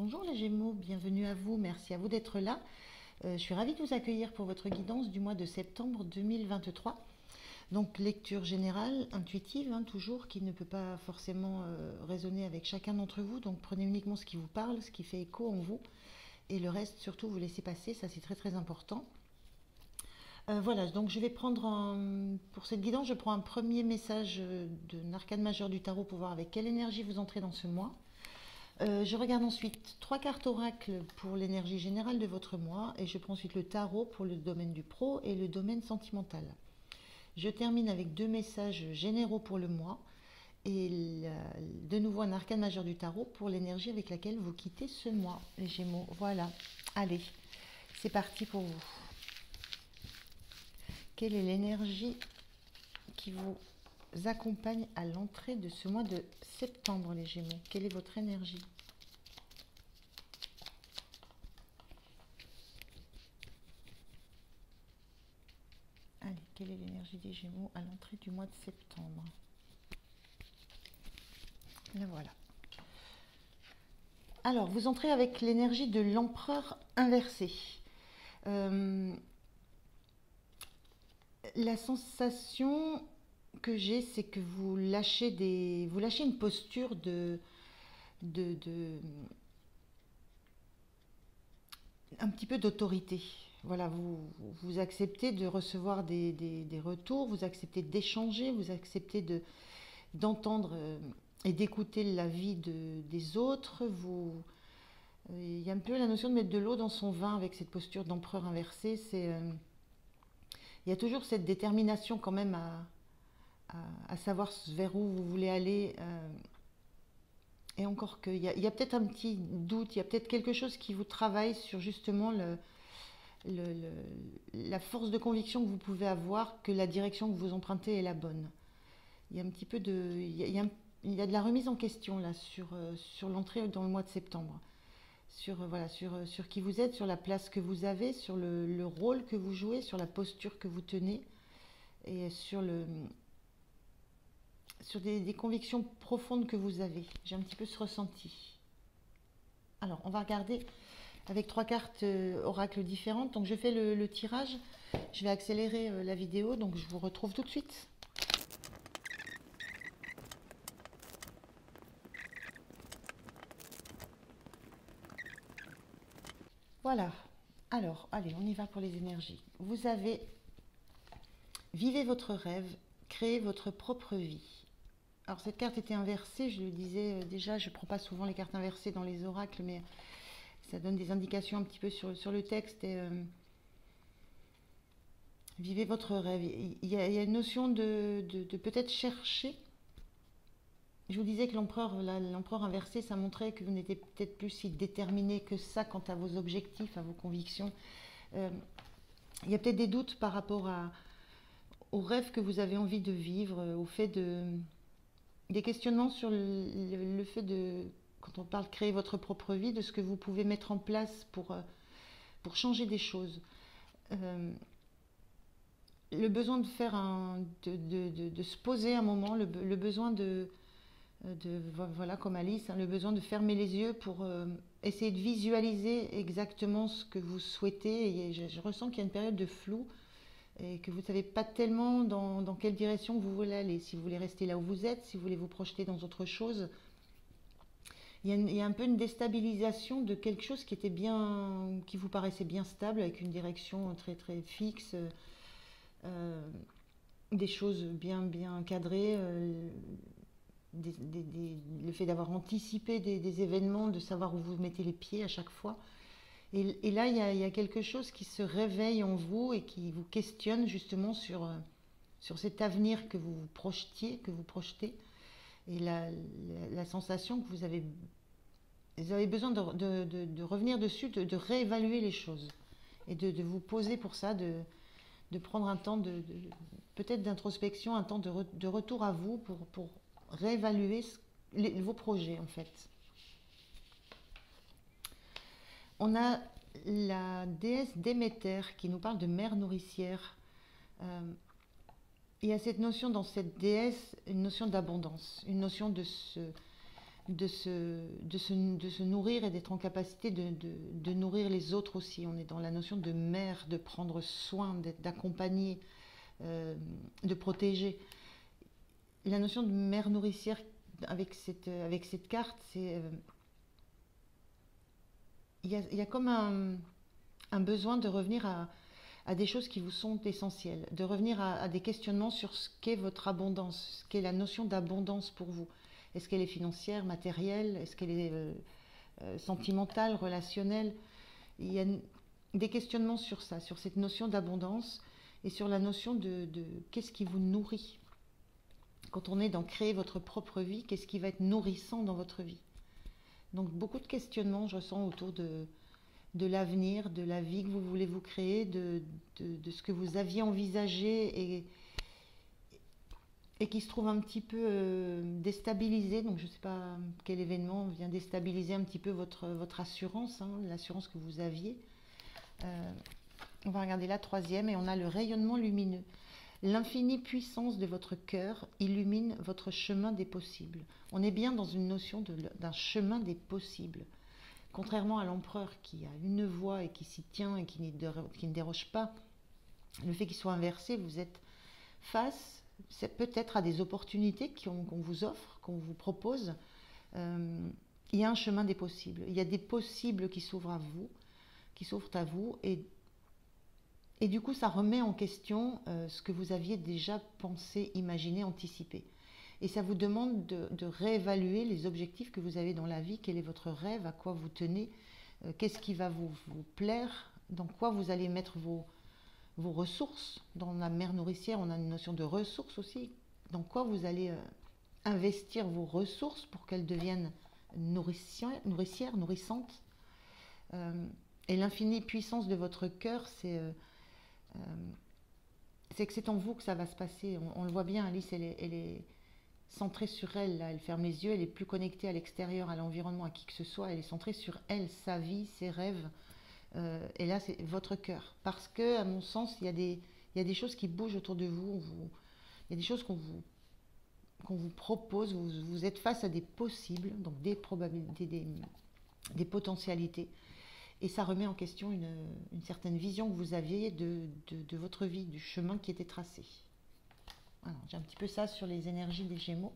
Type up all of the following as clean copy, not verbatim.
Bonjour les Gémeaux, bienvenue à vous, merci à vous d'être là. Je suis ravie de vous accueillir pour votre guidance du mois de septembre 2023. Donc lecture générale, intuitive, toujours, qui ne peut pas forcément résonner avec chacun d'entre vous. Donc prenez uniquement ce qui vous parle, ce qui fait écho en vous. Et le reste, surtout, vous laissez passer, ça c'est très très important. Voilà, donc je vais prendre, pour cette guidance, je prends un premier message d'un arcane majeur du tarot pour voir avec quelle énergie vous entrez dans ce mois. Je regarde ensuite 3 cartes oracle pour l'énergie générale de votre mois et je prends ensuite le tarot pour le domaine du pro et le domaine sentimental. Je termine avec 2 messages généraux pour le mois et de nouveau un arcane majeur du tarot pour l'énergie avec laquelle vous quittez ce mois, les Gémeaux. Voilà, allez, c'est parti pour vous. Quelle est l'énergie qui vous accompagne à l'entrée de ce mois de septembre, les Gémeaux? Quelle est votre énergie? Allez, quelle est l'énergie des Gémeaux à l'entrée du mois de septembre? La voilà. Alors, vous entrez avec l'énergie de l'empereur inversé. La sensation que j'ai, c'est que vous lâchez une posture un petit peu d'autorité. Voilà, vous acceptez de recevoir des retours, vous acceptez d'échanger, vous acceptez d'entendre et d'écouter l'avis des autres. Il y a un peu la notion de mettre de l'eau dans son vin avec cette posture d'empereur inversé. Il y a toujours cette détermination quand même à savoir vers où vous voulez aller. Et encore qu'il y a peut-être un petit doute, il y a peut-être quelque chose qui vous travaille sur justement la force de conviction que vous pouvez avoir que la direction que vous empruntez est la bonne. Il y a un petit peu il y a de la remise en question là sur l'entrée dans le mois de septembre. Sur qui vous êtes, sur la place que vous avez, sur le rôle que vous jouez, sur la posture que vous tenez et sur des convictions profondes que vous avez. J'ai un petit peu ce ressenti. Alors, on va regarder avec 3 cartes oracle différentes. Donc, je fais le tirage. Je vais accélérer la vidéo, donc je vous retrouve tout de suite. Voilà. Alors, allez, on y va pour les énergies. Vous avez vivez votre rêve, créez votre propre vie. Alors cette carte était inversée, je le disais déjà, je ne prends pas souvent les cartes inversées dans les oracles, mais ça donne des indications un petit peu sur le texte. Et, vivez votre rêve. Il y a une notion de peut-être chercher. Je vous disais que l'empereur inversé, ça montrait que vous n'étiez peut-être plus si déterminé que ça quant à vos objectifs, à vos convictions. Il y a peut-être des doutes par rapport au rêve que vous avez envie de vivre, au fait des questionnements sur le fait de, quand on parle de créer votre propre vie, de ce que vous pouvez mettre en place pour changer des choses. Le besoin de faire de se poser un moment, le besoin voilà, comme Alice, le besoin de fermer les yeux pour essayer de visualiser exactement ce que vous souhaitez. Et je ressens qu'il y a une période de flou et que vous ne savez pas tellement dans quelle direction vous voulez aller. Si vous voulez rester là où vous êtes, si vous voulez vous projeter dans autre chose. Il y a un peu une déstabilisation de quelque chose qui vous paraissait bien stable, avec une direction très très fixe, des choses bien bien cadrées, le fait d'avoir anticipé des événements, de savoir où vous mettez les pieds à chaque fois. Et là, il y a quelque chose qui se réveille en vous et qui vous questionne justement sur cet avenir que vous projetez, et la sensation que vous avez besoin de revenir dessus, de réévaluer les choses et de vous poser pour ça, de prendre un temps peut-être d'introspection, un temps de retour à vous pour réévaluer vos projets en fait. On a la déesse Déméter qui nous parle de mère nourricière. Il y a cette notion dans cette déesse, une notion d'abondance, une notion de se nourrir et d'être en capacité de nourrir les autres aussi. On est dans la notion de mère, de prendre soin, d'accompagner, de protéger. La notion de mère nourricière avec cette carte, c'est il y a comme un besoin de revenir à des choses qui vous sont essentielles, de revenir à des questionnements sur ce qu'est votre abondance, ce qu'est la notion d'abondance pour vous. Est-ce qu'elle est financière, matérielle? Est-ce qu'elle est sentimentale, relationnelle? Il y a des questionnements sur ça, sur cette notion d'abondance et sur la notion de qu'est-ce qui vous nourrit. Quand on est dans créer votre propre vie, qu'est-ce qui va être nourrissant dans votre vie? Donc beaucoup de questionnements, je ressens, autour de l'avenir, de la vie que vous voulez vous créer, de ce que vous aviez envisagé et qui se trouve un petit peu déstabilisé. Donc je ne sais pas quel événement vient déstabiliser un petit peu votre assurance, hein, l'assurance que vous aviez. On va regarder la troisième et on a le rayonnement lumineux. L'infinie puissance de votre cœur illumine votre chemin des possibles. On est bien dans une notion d'un chemin des possibles. Contrairement à l'empereur qui a une voie et qui s'y tient et qui ne déroge pas, le fait qu'il soit inversé, vous êtes face peut-être à des opportunités qu'on vous offre, qu'on vous propose. Il y a un chemin des possibles. Il y a des possibles qui s'ouvrent à vous, et du coup, ça remet en question ce que vous aviez déjà pensé, imaginé, anticipé. Et ça vous demande de réévaluer les objectifs que vous avez dans la vie. Quel est votre rêve? À quoi vous tenez? Qu'est-ce qui va vous plaire? Dans quoi vous allez mettre vos ressources? Dans la mère nourricière, on a une notion de ressources aussi. Dans quoi vous allez investir vos ressources pour qu'elles deviennent nourricières, nourrissantes? Et l'infinie puissance de votre cœur, c'est que c'est en vous que ça va se passer. On le voit bien, Alice, elle est centrée sur elle, là. Elle ferme les yeux, elle est plus connectée à l'extérieur, à l'environnement, à qui que ce soit. Elle est centrée sur elle, sa vie, ses rêves. Et là, c'est votre cœur. Parce que, à mon sens, il y a des choses qui bougent autour de vous. Il y a des choses qu'on vous propose. Vous êtes face à des possibles, donc des probabilités, des potentialités. Et ça remet en question une certaine vision que vous aviez de votre vie, du chemin qui était tracé. Voilà, j'ai un petit peu ça sur les énergies des Gémeaux.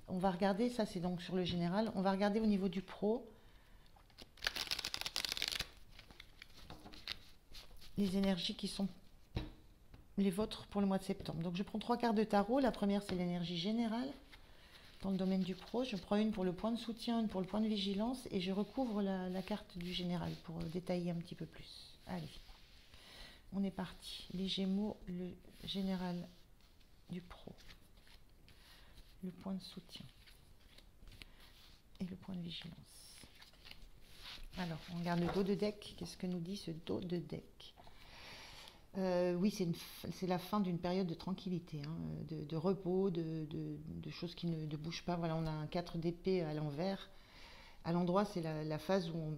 On va regarder, ça c'est donc sur le général, on va regarder au niveau du pro, les énergies qui sont les vôtres pour le mois de septembre. Donc je prends 3 cartes de tarot. La première, c'est l'énergie générale dans le domaine du pro. Je prends une pour le point de soutien, une pour le point de vigilance, et je recouvre la carte du général pour détailler un petit peu plus. Allez, on est parti. Les Gémeaux, le général du pro, le point de soutien et le point de vigilance. Alors, on regarde le dos de deck. Qu'est-ce que nous dit ce dos de deck? Oui, c'est la fin d'une période de tranquillité, hein, de repos, de choses qui ne bougent pas. Voilà, on a un 4 d'épée à l'envers. À l'endroit, c'est la phase où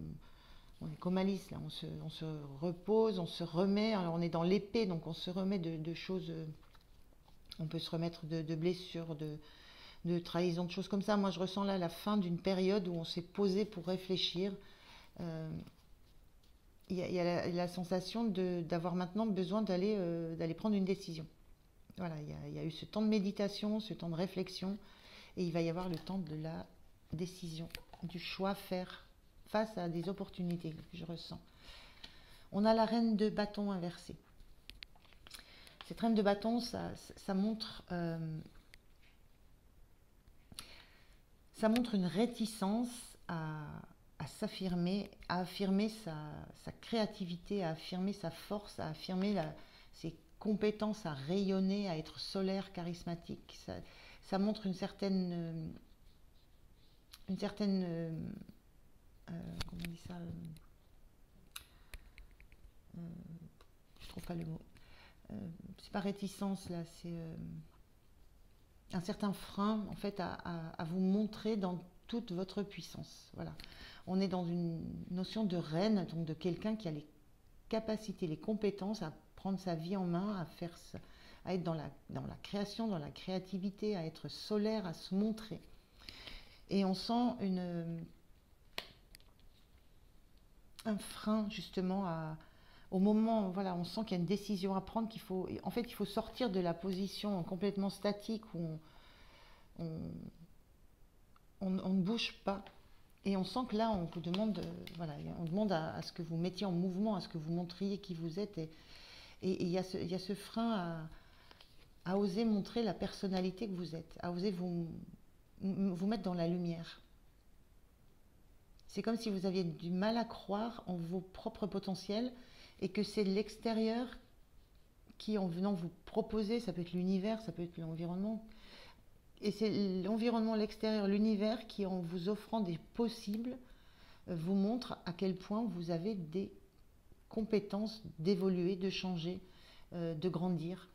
on est comme Alice, là, on se repose, on se remet. Alors, on est dans l'épée, donc on se remet de choses. On peut se remettre de blessures, de trahisons, de choses comme ça. Moi, je ressens là la fin d'une période où on s'est posé pour réfléchir. Il y a la sensation d'avoir maintenant besoin d'aller prendre une décision. Voilà, il y a eu ce temps de méditation, ce temps de réflexion, et il va y avoir le temps de la décision, du choix à faire face à des opportunités que je ressens. On a la reine de bâton inversée. Cette reine de bâton, ça montre une réticence à s'affirmer, à affirmer sa créativité, à affirmer sa force, à affirmer ses compétences, à rayonner, à être solaire, charismatique. Ça montre une certaine comment on dit ça, je trouve pas le mot. C'est pas réticence là, c'est un certain frein en fait à vous montrer dans toute votre puissance. Voilà. On est dans une notion de reine, donc de quelqu'un qui a les capacités, les compétences à prendre sa vie en main, à être dans la création, dans la créativité, à être solaire, à se montrer. Et on sent un frein justement au moment, voilà, on sent qu'il y a une décision à prendre, en fait, il faut sortir de la position complètement statique où on, on ne bouge pas. Et on sent que là, on vous demande, voilà, on demande à ce que vous mettiez en mouvement, à ce que vous montriez qui vous êtes. Et il y a ce frein à oser montrer la personnalité que vous êtes, à oser vous mettre dans la lumière. C'est comme si vous aviez du mal à croire en vos propres potentiels et que c'est l'extérieur qui, en venant vous proposer, ça peut être l'univers, ça peut être l'environnement, et c'est l'environnement, l'extérieur, l'univers qui, en vous offrant des possibles, vous montre à quel point vous avez des compétences d'évoluer, de changer, de grandir,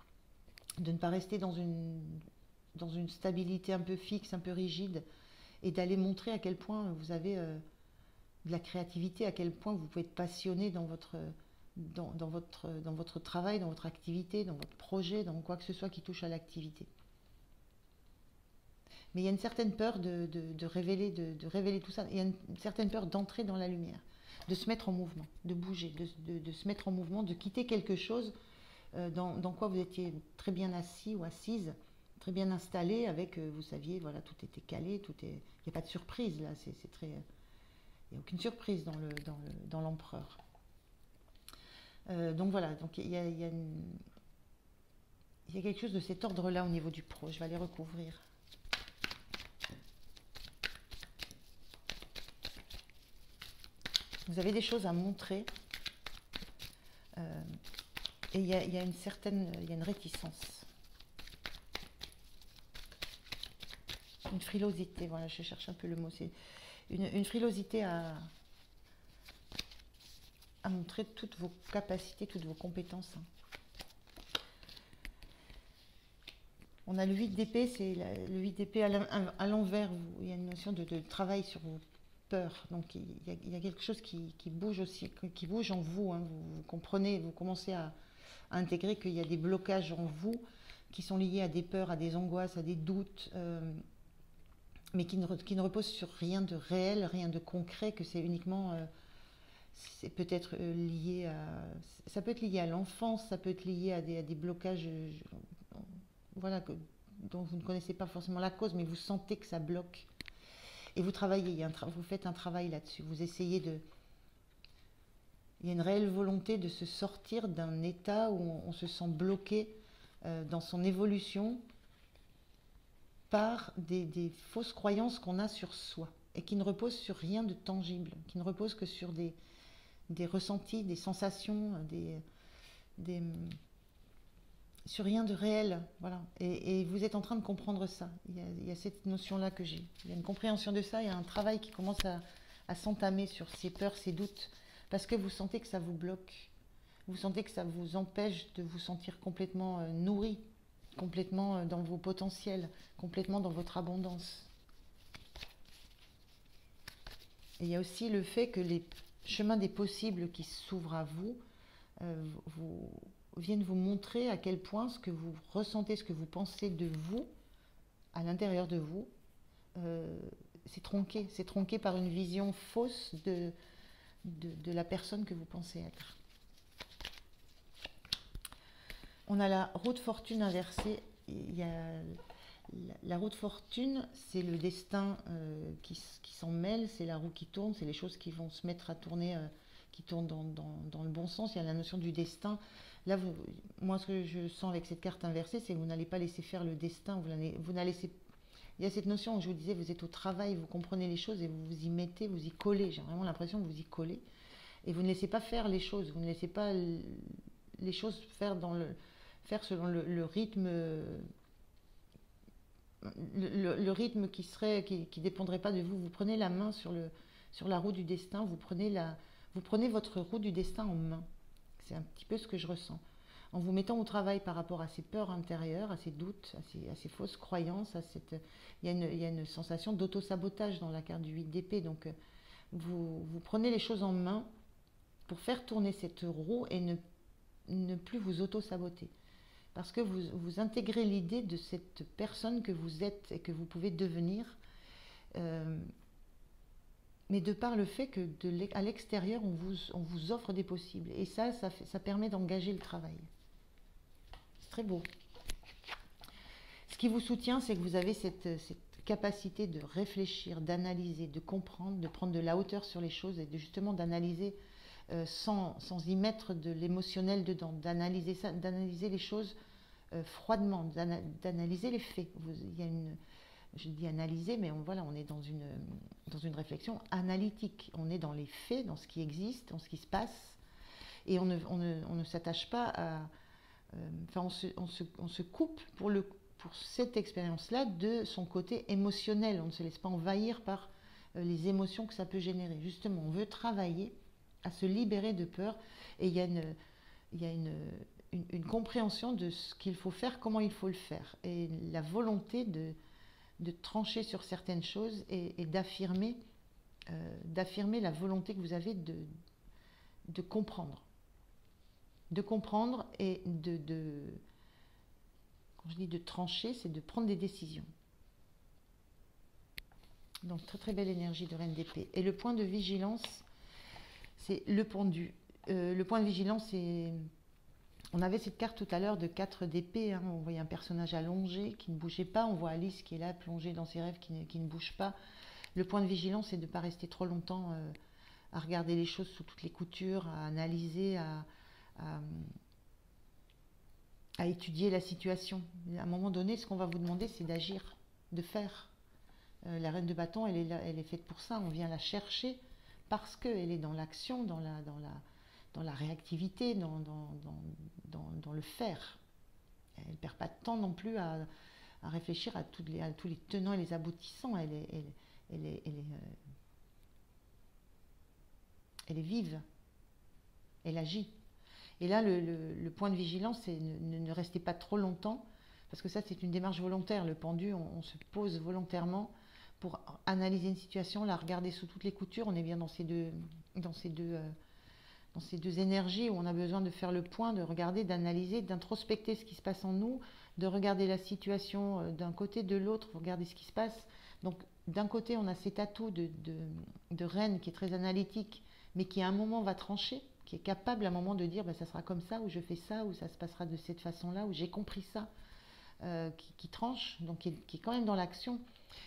de ne pas rester dans une stabilité un peu fixe, un peu rigide, et d'aller montrer à quel point vous avez de la créativité, à quel point vous pouvez être passionné dans votre travail, dans votre activité, dans votre projet, dans quoi que ce soit qui touche à l'activité. Mais il y a une certaine peur de révéler tout ça. Il y a une certaine peur d'entrer dans la lumière, de se mettre en mouvement, de bouger, de se mettre en mouvement, de quitter quelque chose dans quoi vous étiez très bien assis ou assise, très bien installé, avec, vous saviez, voilà, tout était calé, il n'y a pas de surprise là, c'est très, il n'y a aucune surprise dans l'empereur. Donc voilà, donc il y a quelque chose de cet ordre-là au niveau du pro. Je vais aller recouvrir. Vous avez des choses à montrer et il y a une réticence, une frilosité. Voilà, je cherche un peu le mot. C'est une frilosité à montrer toutes vos capacités, toutes vos compétences. On a le 8 d'épée, c'est le 8 d'épée à l'envers. Il y a une notion de travail sur vos peurs. Donc il y a quelque chose qui bouge aussi, qui bouge en vous. Hein. Vous comprenez, vous commencez à intégrer qu'il y a des blocages en vous qui sont liés à des peurs, à des angoisses, à des doutes, mais qui ne reposent sur rien de réel, rien de concret, que c'est uniquement... c'est peut-être lié à... Ça peut être lié à l'enfance, ça peut être lié à des blocages... voilà, dont vous ne connaissez pas forcément la cause, mais vous sentez que ça bloque. Et vous travaillez, vous faites un travail là-dessus. Vous essayez de... Il y a une réelle volonté de se sortir d'un état où on se sent bloqué dans son évolution par des fausses croyances qu'on a sur soi et qui ne reposent sur rien de tangible, qui ne reposent que sur des ressentis, des sensations, sur rien de réel. Voilà. Et vous êtes en train de comprendre ça. Il y a cette notion-là que j'ai. Il y a une compréhension de ça, il y a un travail qui commence à s'entamer sur ces peurs, ces doutes, parce que vous sentez que ça vous bloque. Vous sentez que ça vous empêche de vous sentir complètement nourri, complètement dans vos potentiels, complètement dans votre abondance. Et il y a aussi le fait que les chemins des possibles qui s'ouvrent à vous, viennent vous montrer à quel point ce que vous ressentez, ce que vous pensez de vous, à l'intérieur de vous, c'est tronqué. C'est tronqué par une vision fausse de la personne que vous pensez être. On a la roue de fortune inversée. Il y a la roue de fortune, c'est le destin qui s'en mêle, c'est la roue qui tourne, c'est les choses qui vont se mettre à tourner, qui tournent dans le bon sens. Il y a la notion du destin. Là, moi, ce que je sens avec cette carte inversée, c'est que vous n'allez pas laisser faire le destin. Vous n'allez laisser... Il y a cette notion où je vous disais, vous êtes au travail, vous comprenez les choses et vous vous y mettez, vous y collez. J'ai vraiment l'impression que vous y collez. Et vous ne laissez pas faire les choses. Vous ne laissez pas les choses faire selon le rythme... Le rythme qui dépendrait pas de vous. Vous prenez la main sur la roue du destin, vous prenez votre roue du destin en main. C'est un petit peu ce que je ressens. En vous mettant au travail par rapport à ces peurs intérieures, à ces doutes, à ces fausses croyances, il y a une sensation d'auto-sabotage dans la carte du 8 d'épée. Donc vous prenez les choses en main pour faire tourner cette roue et ne plus vous auto-saboter. Parce que vous intégrez l'idée de cette personne que vous êtes et que vous pouvez devenir. Mais de par le fait que à l'extérieur, on vous offre des possibles. Et ça permet d'engager le travail. C'est très beau. Ce qui vous soutient, c'est que vous avez cette capacité de réfléchir, d'analyser, de comprendre, de prendre de la hauteur sur les choses et justement d'analyser sans y mettre de l'émotionnel dedans, d'analyser les choses froidement, d'analyser les faits. Je dis analyser, mais voilà, on est dans une réflexion analytique. On est dans les faits, dans ce qui existe, dans ce qui se passe, et on ne s'attache pas à... Enfin, on se coupe pour cette expérience-là de son côté émotionnel. On ne se laisse pas envahir par les émotions que ça peut générer. Justement, on veut travailler à se libérer de peur, et il y a une compréhension de ce qu'il faut faire, comment il faut le faire, et la volonté de trancher sur certaines choses et d'affirmer la volonté que vous avez de comprendre. De comprendre et quand je dis de trancher, c'est de prendre des décisions. Donc très très belle énergie de Reine d'épée. Et le point de vigilance, c'est le pendu. Le point de vigilance, c'est... On avait cette carte tout à l'heure de 4 d'épée, hein. On voyait un personnage allongé qui ne bougeait pas. On voit Alice qui est là, plongée dans ses rêves, qui ne bouge pas. Le point de vigilance, c'est de ne pas rester trop longtemps à regarder les choses sous toutes les coutures, à analyser, à étudier la situation. À un moment donné, ce qu'on va vous demander, c'est d'agir, de faire. La reine de bâton, elle est faite pour ça. On vient la chercher parce qu'elle est dans l'action, dans la réactivité, dans le faire. Elle ne perd pas de temps non plus à réfléchir à tous les tenants et les aboutissants. Elle est vive. Elle agit. Et là, le point de vigilance, c'est ne restez pas trop longtemps, parce que ça, c'est une démarche volontaire. Le pendu, on se pose volontairement pour analyser une situation, la regarder sous toutes les coutures. On est bien dans ces deux énergies où on a besoin de faire le point, de regarder, d'analyser, d'introspecter ce qui se passe en nous, de regarder la situation d'un côté, de l'autre, regarder ce qui se passe. Donc, d'un côté, on a cet atout de reine qui est très analytique, mais qui à un moment va trancher, qui est capable à un moment de dire ça sera comme ça, ou je fais ça, ou ça se passera de cette façon-là, ou j'ai compris ça, qui tranche, donc qui est quand même dans l'action.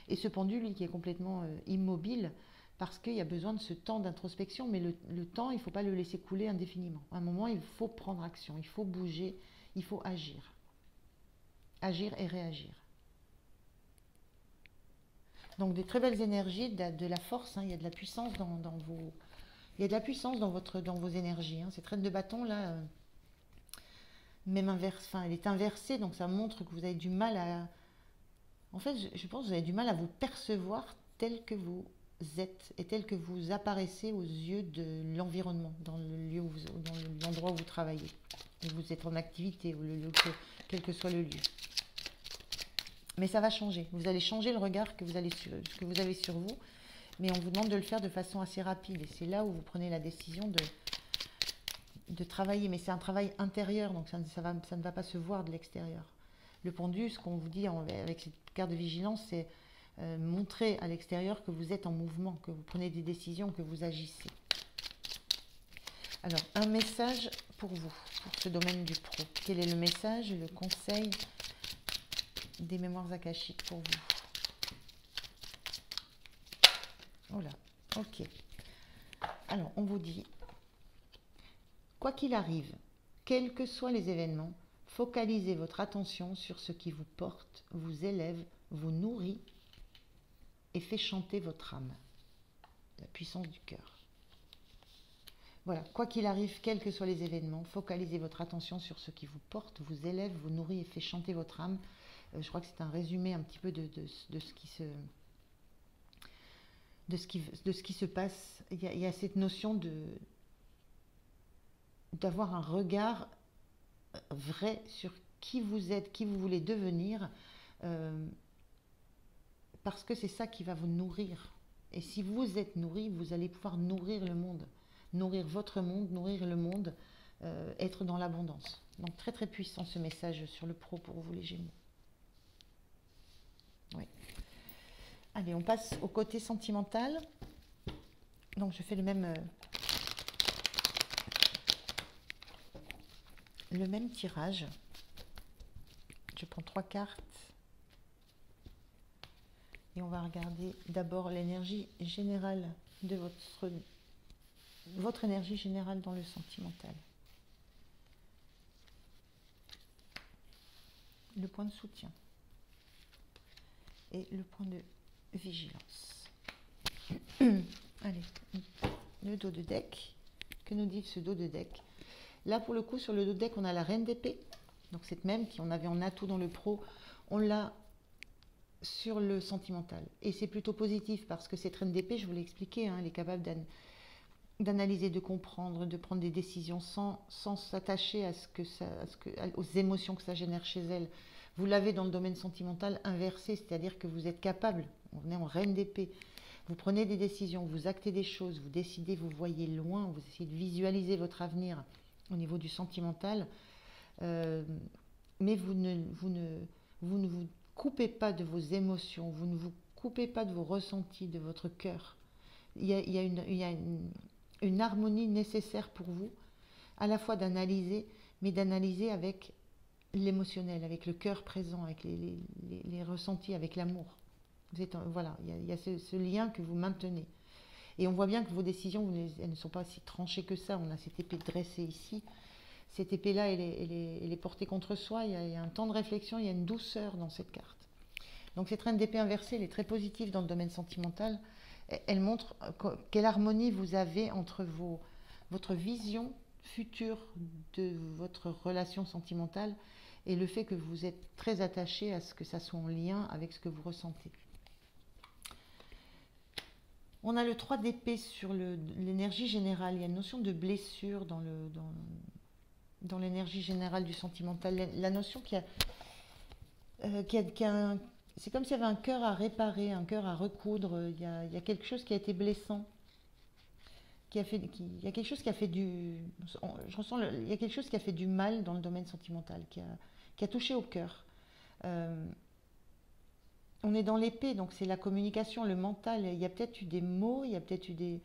Et ce pendu, lui, qui est complètement immobile, parce qu'il y a besoin de ce temps d'introspection, mais le temps, il ne faut pas le laisser couler indéfiniment. À un moment, il faut prendre action, il faut bouger, il faut agir. Agir et réagir. Donc des très belles énergies, de la force, hein, il y a de la puissance dans vos... Il y a de la puissance dans vos énergies. Hein. Cette reine de bâton, là, même inverse, elle est inversée, donc ça montre que vous avez du mal à... En fait, je pense que vous avez du mal à vous percevoir tel que vous êtes et tel que vous apparaissez aux yeux de l'environnement, dans l'endroit où vous travaillez, où vous êtes en activité, quel que soit le lieu. Mais ça va changer. Vous allez changer le regard que vous avez sur vous, mais on vous demande de le faire de façon assez rapide. Et c'est là où vous prenez la décision de travailler. Mais c'est un travail intérieur, donc ça ne va pas se voir de l'extérieur. Le pendu, ce qu'on vous dit avec cette carte de vigilance, c'est montrer à l'extérieur que vous êtes en mouvement, que vous prenez des décisions, que vous agissez. Alors, un message pour vous, pour ce domaine du pro. Quel est le message, le conseil des mémoires akashiques pour vous? Voilà, ok. Alors, on vous dit, quoi qu'il arrive, quels que soient les événements, focalisez votre attention sur ce qui vous porte, vous élève, vous nourrit et fait chanter votre âme. La puissance du cœur. Voilà, quoi qu'il arrive, quels que soient les événements, focalisez votre attention sur ce qui vous porte, vous élève, vous nourrit et fait chanter votre âme. Je crois que c'est un résumé un petit peu de ce qui se passe. Il y a cette notion d'avoir un regard vrai sur qui vous êtes, qui vous voulez devenir, parce que c'est ça qui va vous nourrir. Et si vous êtes nourri, vous allez pouvoir nourrir le monde, nourrir votre monde, nourrir le monde, être dans l'abondance. Donc très très puissant ce message sur le pro pour vous les Gémeaux. Oui. Allez, on passe au côté sentimental. Donc, je fais le même tirage. Je prends 3 cartes. Et on va regarder d'abord l'énergie générale de votre énergie générale dans le sentimental. Le point de soutien et le point de vigilance. Allez, le dos de deck. Que nous dit ce dos de deck? Là, pour le coup, sur le dos de deck, on a la reine d'épée. Donc cette même qu'on avait en atout dans le pro, on l'a sur le sentimental. Et c'est plutôt positif parce que cette reine d'épée, je vous l'ai expliqué, hein, elle est capable d'analyser, de comprendre, de prendre des décisions sans s'attacher aux émotions que ça génère chez elle. Vous l'avez dans le domaine sentimental inversé, c'est-à-dire que vous êtes capable, on est en reine d'épée, vous prenez des décisions, vous actez des choses, vous décidez, vous voyez loin, vous essayez de visualiser votre avenir au niveau du sentimental, mais vous ne vous coupez pas de vos émotions, vous ne vous coupez pas de vos ressentis, de votre cœur. Il y a une harmonie nécessaire pour vous, à la fois d'analyser, mais d'analyser avec l'émotionnel, avec le cœur présent, avec les ressentis, avec l'amour. Voilà, il y a ce lien que vous maintenez. Et on voit bien que vos décisions, elles ne sont pas si tranchées que ça. On a cette épée dressée ici. Cette épée-là, elle est portée contre soi. Il y a un temps de réflexion, il y a une douceur dans cette carte. Donc cette reine d'épée inversée, elle est très positive dans le domaine sentimental. Elle montre quelle harmonie vous avez entre votre vision future de votre relation sentimentale et le fait que vous êtes très attaché à ce que ça soit en lien avec ce que vous ressentez. On a le 3 d'épée sur l'énergie générale. Il y a une notion de blessure dans l'énergie générale du sentimental. La notion c'est comme s'il y avait un cœur à réparer, un cœur à recoudre. Il y a quelque chose qui a été blessant. Il y a quelque chose qui a fait il y a quelque chose qui a fait du mal dans le domaine sentimental, qui a touché au cœur. On est dans l'épée, donc c'est la communication, le mental. Il y a peut-être eu des mots, il y a peut-être eu des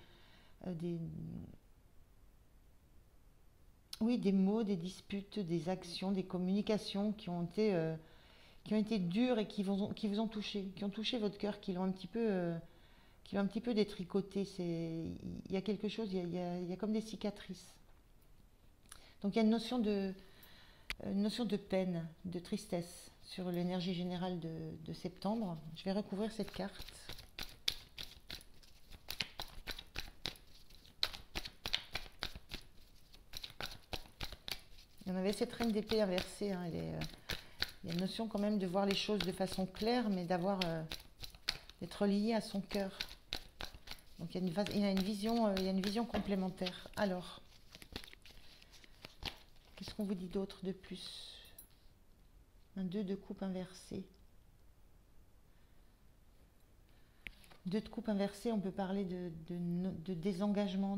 mots, des disputes, des actions, des communications qui ont été dures et qui vous ont touché, qui ont touché votre cœur, qui l'ont un petit peu détricoté. Il y a quelque chose, il y a comme des cicatrices. Donc il y a une notion de peine, de tristesse sur l'énergie générale de septembre. Je vais recouvrir cette carte. On avait cette reine d'épée inversée. Hein, il y a une notion quand même de voir les choses de façon claire, mais d'être lié à son cœur. Donc il y a une vision complémentaire. Alors, qu'est-ce qu'on vous dit d'autre de plus? Un 2 de coupe inversé. 2 de coupe inversé, on peut parler de désengagement,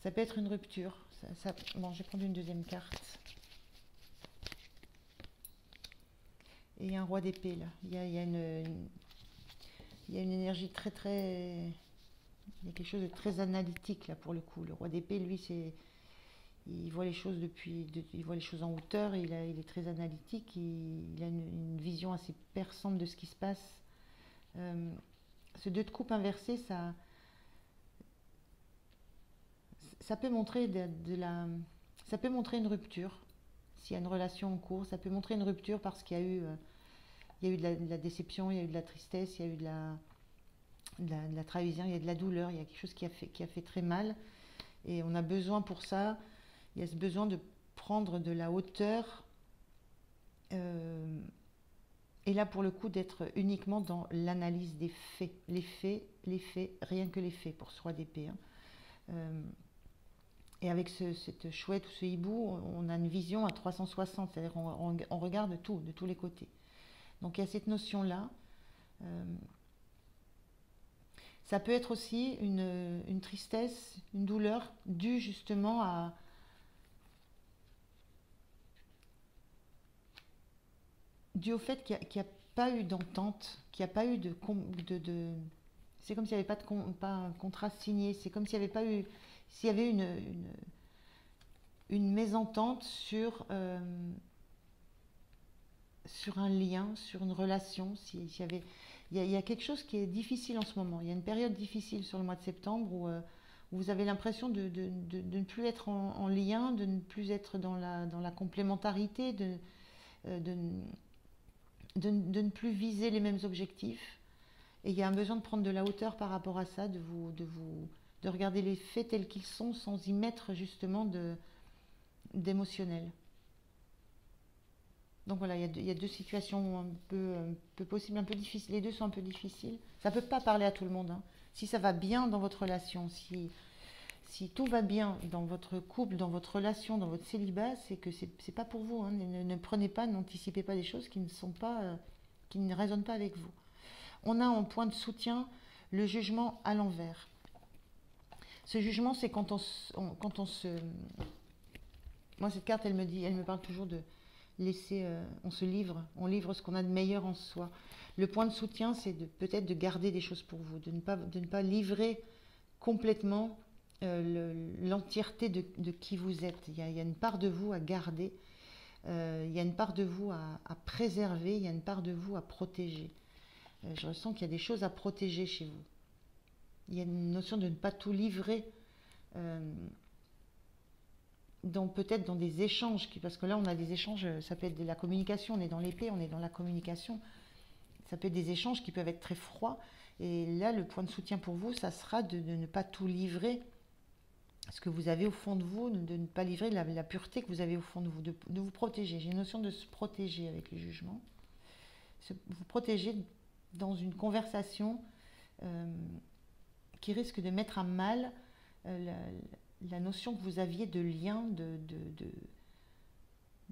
ça peut être une rupture. Bon, je vais prendre une deuxième carte. Et un roi d'épée là. Il y a une énergie très... Il y a quelque chose de très analytique là pour le coup. Le roi d'épée, lui, il voit les choses il voit les choses en hauteur. Il est très analytique. Il a une vision assez perçante de ce qui se passe. Ce 2 de coupe inversé, ça peut montrer ça peut montrer une rupture. S'il y a une relation en cours, ça peut montrer une rupture parce qu'il y a eu de la déception, il y a eu de la tristesse, il y a eu de la trahison, il y a de la douleur, il y a quelque chose qui a fait très mal. Et on a besoin pour ça, il y a ce besoin de prendre de la hauteur. Et là, pour le coup, d'être uniquement dans l'analyse des faits. Les faits, rien que les faits pour ce roi d'épée. Hein. Et avec cette chouette ou ce hibou, on a une vision à 360, c'est-à-dire on regarde tout, de tous les côtés. Donc il y a cette notion-là. Ça peut être aussi une tristesse, une douleur due justement due au fait qu'il pas eu d'entente, qu'il n'y a pas eu c'est comme s'il n'y avait pas un contrat signé, c'est comme s'il n'y avait pas eu, s'il y avait une mésentente sur un lien, sur une relation. Il y a quelque chose qui est difficile en ce moment. Il y a une période difficile sur le mois de septembre où vous avez l'impression de ne plus être en lien, de ne plus être dans la complémentarité, de, de ne plus viser les mêmes objectifs. Et il y a un besoin de prendre de la hauteur par rapport à ça, de regarder les faits tels qu'ils sont sans y mettre justement d'émotionnel. Donc voilà, il y a deux situations un peu possibles, un peu difficiles. Les deux sont un peu difficiles. Ça ne peut pas parler à tout le monde, hein. Si ça va bien dans votre relation, si tout va bien dans votre couple, dans votre relation, dans votre célibat, c'est que c'est pas pour vous, hein. Ne prenez pas, n'anticipez pas des choses qui ne sont pas, qui ne résonnent pas avec vous. On a en point de soutien le jugement à l'envers. Ce jugement, c'est quand on se... Moi, cette carte, elle me parle toujours de laisser... on livre ce qu'on a de meilleur en soi. Le point de soutien, c'est peut-être de garder des choses pour vous, de ne pas livrer complètement l'entièreté de qui vous êtes. Il y a une part de vous à garder, il y a une part de vous à préserver, il y a une part de vous à protéger. Je ressens qu'il y a des choses à protéger chez vous. Il y a une notion de ne pas tout livrer, peut-être dans des échanges, parce que là on a des échanges, ça peut être de la communication, on est dans l'épée, on est dans la communication, ça peut être des échanges qui peuvent être très froids, et là le point de soutien pour vous, ça sera de ne pas tout livrer, ce que vous avez au fond de vous, de ne pas livrer la pureté que vous avez au fond de vous, de vous protéger. J'ai une notion de se protéger avec le jugement, vous protéger dans une conversation qui risque de mettre à mal la notion que vous aviez de lien,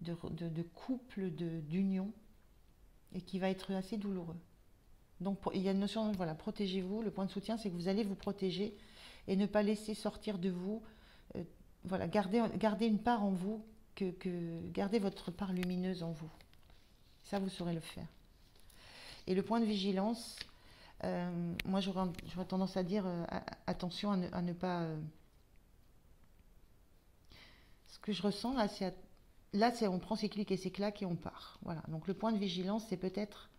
de couple, d'union, et qui va être assez douloureux. Donc il y a une notion, voilà, protégez-vous. Le point de soutien, c'est que vous allez vous protéger et ne pas laisser sortir de vous, voilà, gardez une part en vous, gardez votre part lumineuse en vous. Ça, vous saurez le faire. Et le point de vigilance, moi j'aurais tendance à dire attention à ne pas... ce que je ressens là, on prend ses clics et ses claques et on part. Voilà. Donc le point de vigilance, c'est peut-être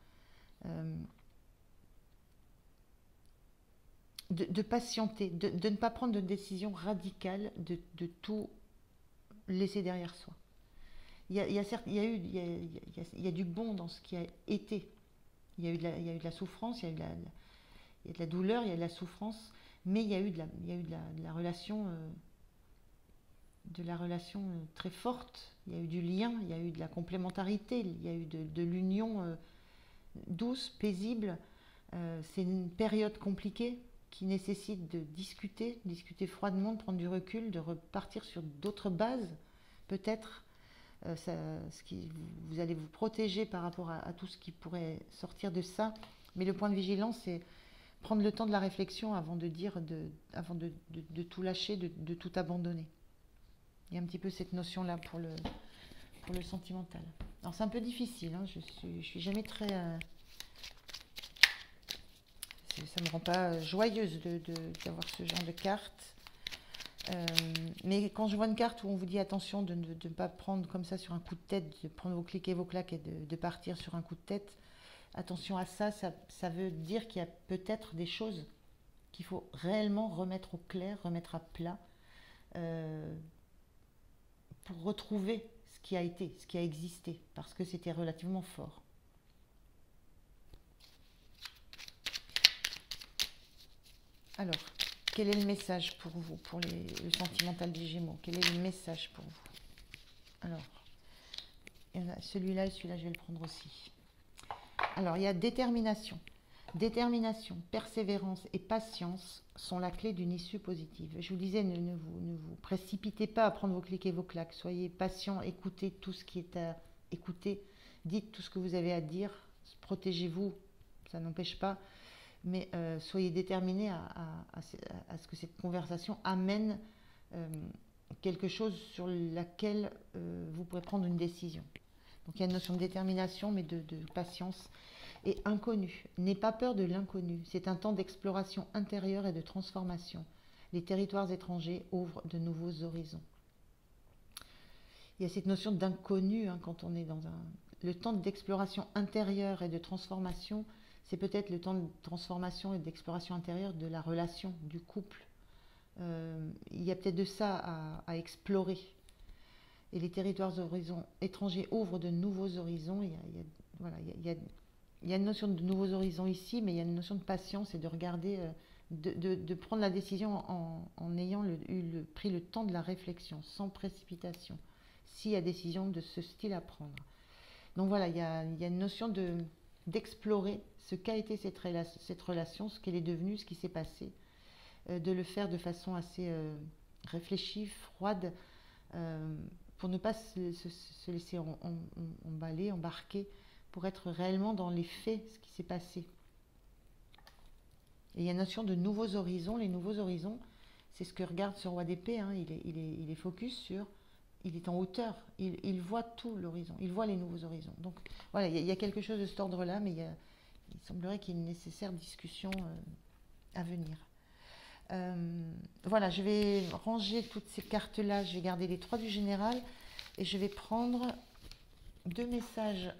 de patienter, de ne pas prendre de décision radicale, de tout laisser derrière soi. Il y a du bon dans ce qui a été. Il y a eu de la souffrance, il y a de la douleur, il y a de la souffrance, mais il y a eu de la relation, très forte. Il y a eu du lien, il y a eu de la complémentarité, il y a eu de l'union douce, paisible. C'est une période compliquée qui nécessite de discuter froidement, de prendre du recul, de repartir sur d'autres bases, peut-être. Vous allez vous protéger par rapport à tout ce qui pourrait sortir de ça. Mais le point de vigilance, c'est prendre le temps de la réflexion avant de de tout lâcher, de tout abandonner. Il y a un petit peu cette notion-là pour le sentimental. Alors c'est un peu difficile, hein, je suis jamais très... ça ne me rend pas joyeuse d'avoir ce genre de carte. Mais quand je vois une carte où on vous dit attention de ne pas prendre comme ça sur un coup de tête, de prendre vos clics et vos claques et de partir sur un coup de tête, attention à ça, ça veut dire qu'il y a peut-être des choses qu'il faut réellement remettre au clair, remettre à plat, pour retrouver ce qui a été, ce qui a existé, parce que c'était relativement fort. Alors, quel est le message pour vous, pour le sentimental des Gémeaux? Quel est le message pour vous? Alors, celui-là et celui-là, je vais le prendre aussi. Alors, il y a détermination. Détermination, persévérance et patience sont la clé d'une issue positive. Je vous disais, ne vous précipitez pas à prendre vos clics et vos claques. Soyez patient, écoutez tout ce qui est à écouter. Dites tout ce que vous avez à dire. Protégez-vous, ça n'empêche pas. Mais soyez déterminés à ce que cette conversation amène quelque chose sur laquelle vous pourrez prendre une décision. Donc il y a une notion de détermination, mais de patience. et inconnu. N'aie pas peur de l'inconnu. C'est un temps d'exploration intérieure et de transformation. Les territoires étrangers ouvrent de nouveaux horizons. Il y a cette notion d'inconnu quand on est dans un... Le temps d'exploration intérieure et de transformation, c'est peut-être le temps de transformation et d'exploration intérieure de la relation, du couple. Il y a peut-être de ça à explorer. Et les territoires étrangers ouvrent de nouveaux horizons. Il y a une notion de nouveaux horizons ici, mais il y a une notion de patience et de regarder, de prendre la décision en ayant pris le temps de la réflexion, sans précipitation, s'il y a décision de ce style à prendre. Donc voilà, il y a une notion d'explorer ce qu'a été cette relation, ce qu'elle est devenue, ce qui s'est passé, de le faire de façon assez réfléchie, froide, pour ne pas se laisser embarquer, pour être réellement dans les faits, ce qui s'est passé. Et il y a une notion de nouveaux horizons. Les nouveaux horizons, c'est ce que regarde ce roi d'épée. Il est focus sur... Il est en hauteur, il voit tout l'horizon, il voit les nouveaux horizons. Donc voilà, il y a quelque chose de cet ordre-là, mais il semblerait qu'il y ait une nécessaire discussion à venir. Voilà, je vais ranger toutes ces cartes-là, je vais garder les 3 du général, et je vais prendre deux messages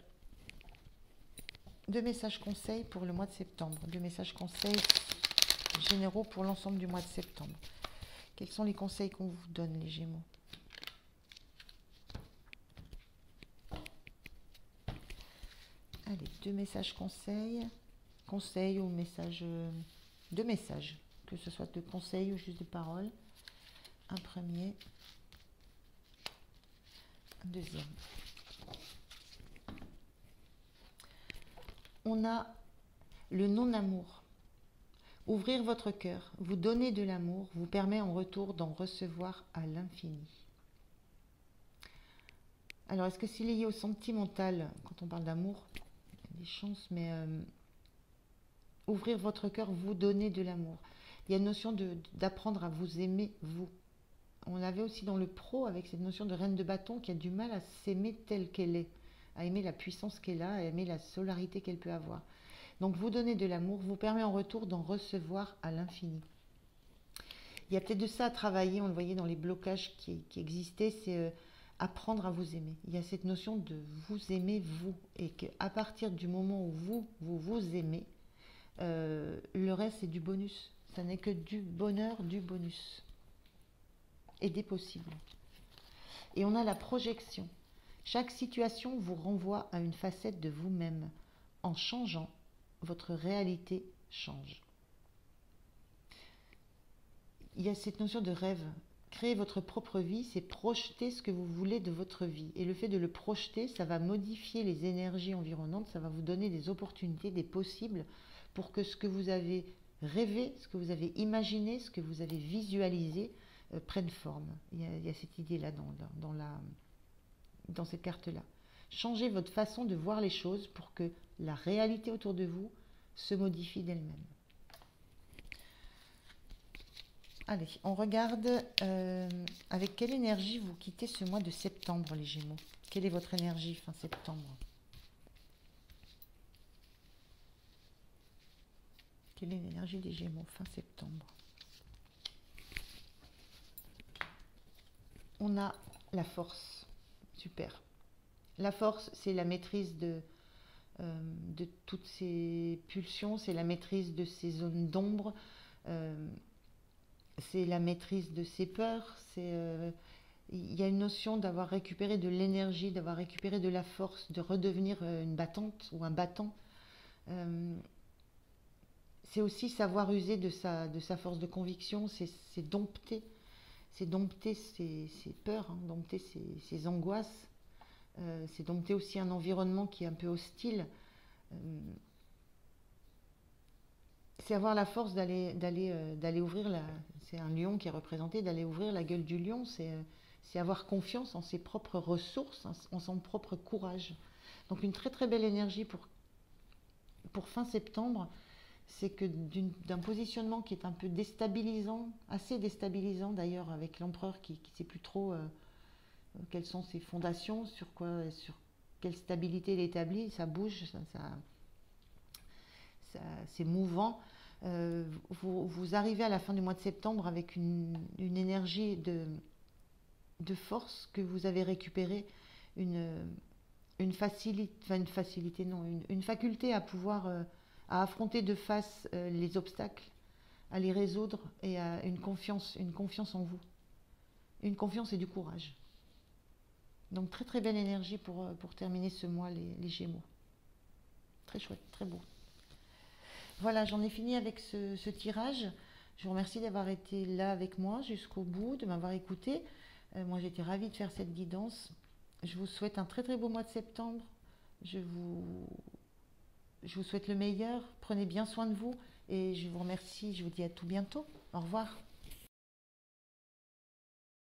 conseils pour le mois de septembre, 2 messages conseils généraux pour l'ensemble du mois de septembre. Quels sont les conseils qu'on vous donne, les Gémeaux ? Allez, 2 messages conseils ou messages, 2 messages, que ce soit de conseils ou juste de paroles. Un premier, un deuxième. On a le non-amour. Ouvrir votre cœur, vous donner de l'amour, vous permet en retour d'en recevoir à l'infini. Alors, est-ce que c'est lié au sentimental quand on parle d'amour ? Des chances, mais ouvrir votre cœur, vous donner de l'amour. Il y a une notion d'apprendre à vous aimer, vous. On l'avait aussi dans le pro avec cette notion de reine de bâton qui a du mal à s'aimer telle qu'elle est, à aimer la puissance qu'elle a, à aimer la solarité qu'elle peut avoir. Donc vous donner de l'amour vous permet en retour d'en recevoir à l'infini. Il y a peut-être de ça à travailler, on le voyait dans les blocages qui existaient, c'est... apprendre à vous aimer. Il y a cette notion de vous aimer vous, et qu'à partir du moment où vous aimez, le reste c'est du bonus. Ça n'est que du bonheur, du bonus et des possibles. Et on a la projection. Chaque situation vous renvoie à une facette de vous-même. En changeant, votre réalité change. Il y a cette notion de rêve. Créer votre propre vie, c'est projeter ce que vous voulez de votre vie. Et le fait de le projeter, ça va modifier les énergies environnantes, ça va vous donner des opportunités, des possibles, pour que ce que vous avez rêvé, ce que vous avez imaginé, ce que vous avez visualisé, prenne forme. Il y a cette idée-là dans cette carte-là. Changez votre façon de voir les choses pour que la réalité autour de vous se modifie d'elle-même. Allez, on regarde avec quelle énergie vous quittez ce mois de septembre, les Gémeaux. Quelle est votre énergie fin septembre? Quelle est l'énergie des Gémeaux fin septembre? On a la force. Super. La force, c'est la maîtrise de toutes ces pulsions, c'est la maîtrise de ces zones d'ombre, c'est la maîtrise de ses peurs, il y a une notion d'avoir récupéré de l'énergie, d'avoir récupéré de la force, de redevenir une battante ou un battant. C'est aussi savoir user de sa force de conviction, c'est dompter ses peurs, dompter ses angoisses, c'est dompter aussi un environnement qui est un peu hostile. C'est avoir la force d'aller ouvrir c'est un lion qui est représenté, d'aller ouvrir la gueule du lion, c'est avoir confiance en ses propres ressources, en son propre courage. Donc une très très belle énergie pour fin septembre, c'est que d'un positionnement qui est un peu déstabilisant, assez déstabilisant d'ailleurs, avec l'empereur qui ne sait plus trop quelles sont ses fondations, sur quelle stabilité il établit, ça bouge, c'est mouvant. Vous arrivez à la fin du mois de septembre avec une énergie de force que vous avez récupérée, une facilité, enfin une facilité, non, une faculté à pouvoir à affronter de face les obstacles, à les résoudre et à une confiance en vous, une confiance et du courage. Donc très très belle énergie pour terminer ce mois les Gémeaux. Très chouette, très beau. Voilà, j'en ai fini avec ce tirage. Je vous remercie d'avoir été là avec moi jusqu'au bout, de m'avoir écouté. Moi, j'étais ravie de faire cette guidance. Je vous souhaite un très très beau mois de septembre. Je vous souhaite le meilleur. Prenez bien soin de vous et je vous remercie. Je vous dis à tout bientôt. Au revoir.